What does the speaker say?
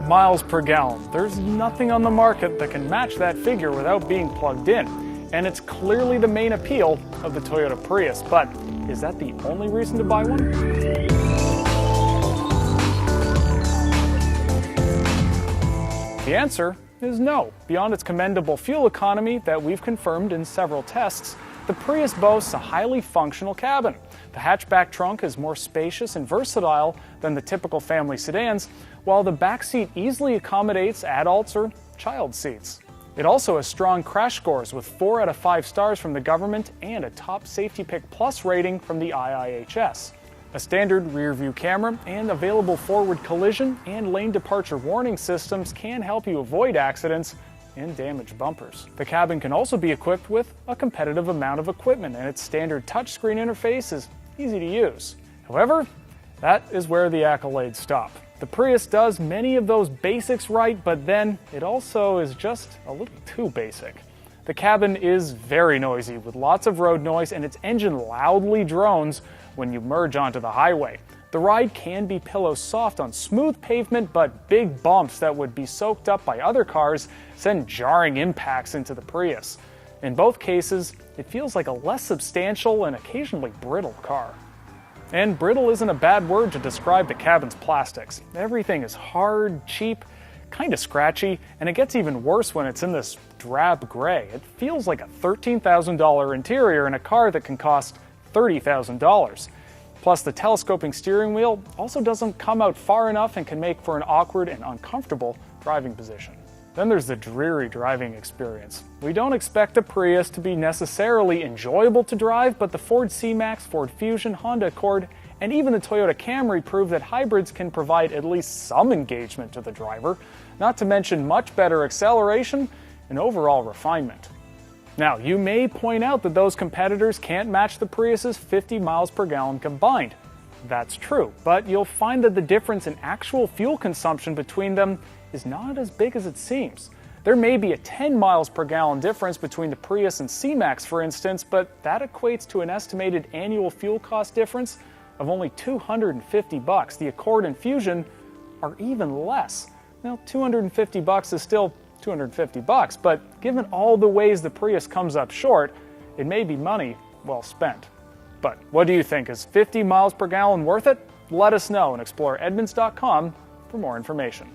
miles per gallon. There's nothing on the market that can match that figure without being plugged in. And it's clearly the main appeal of the Toyota Prius. But is that the only reason to buy one? The answer is no. Beyond its commendable fuel economy that we've confirmed in several tests, the Prius boasts a highly functional cabin. The hatchback trunk is more spacious and versatile than the typical family sedans, while the back seat easily accommodates adults or child seats. It also has strong crash scores with 4 out of 5 stars from the government and a top Safety Pick Plus rating from the IIHS. A standard rear-view camera and available forward collision and lane departure warning systems can help you avoid accidents and damaged bumpers. The cabin can also be equipped with a competitive amount of equipment, and its standard touchscreen interface is easy to use. However, that is where the accolades stop. The Prius does many of those basics right, but then it also is just a little too basic. The cabin is very noisy with lots of road noise, and its engine loudly drones when you merge onto the highway. The ride can be pillow soft on smooth pavement, but big bumps that would be soaked up by other cars send jarring impacts into the Prius. In both cases, it feels like a less substantial and occasionally brittle car. And brittle isn't a bad word to describe the cabin's plastics. Everything is hard, cheap, kind of scratchy, and it gets even worse when it's in this drab gray. It feels like a $13,000 interior in a car that can cost $30,000. Plus, the telescoping steering wheel also doesn't come out far enough and can make for an awkward and uncomfortable driving position. Then there's the dreary driving experience. We don't expect the Prius to be necessarily enjoyable to drive, but the Ford C-Max, Ford Fusion, Honda Accord, and even the Toyota Camry prove that hybrids can provide at least some engagement to the driver, not to mention much better acceleration and overall refinement. Now, you may point out that those competitors can't match the Prius's 50 miles per gallon combined. That's true, but you'll find that the difference in actual fuel consumption between them is not as big as it seems. There may be a 10 miles per gallon difference between the Prius and C-Max, for instance, but that equates to an estimated annual fuel cost difference of only $250. The Accord and Fusion are even less. Now, $250 is still $250, but given all the ways the Prius comes up short, it may be money well spent. But what do you think? Is 50 miles per gallon worth it? Let us know and explore Edmunds.com for more information.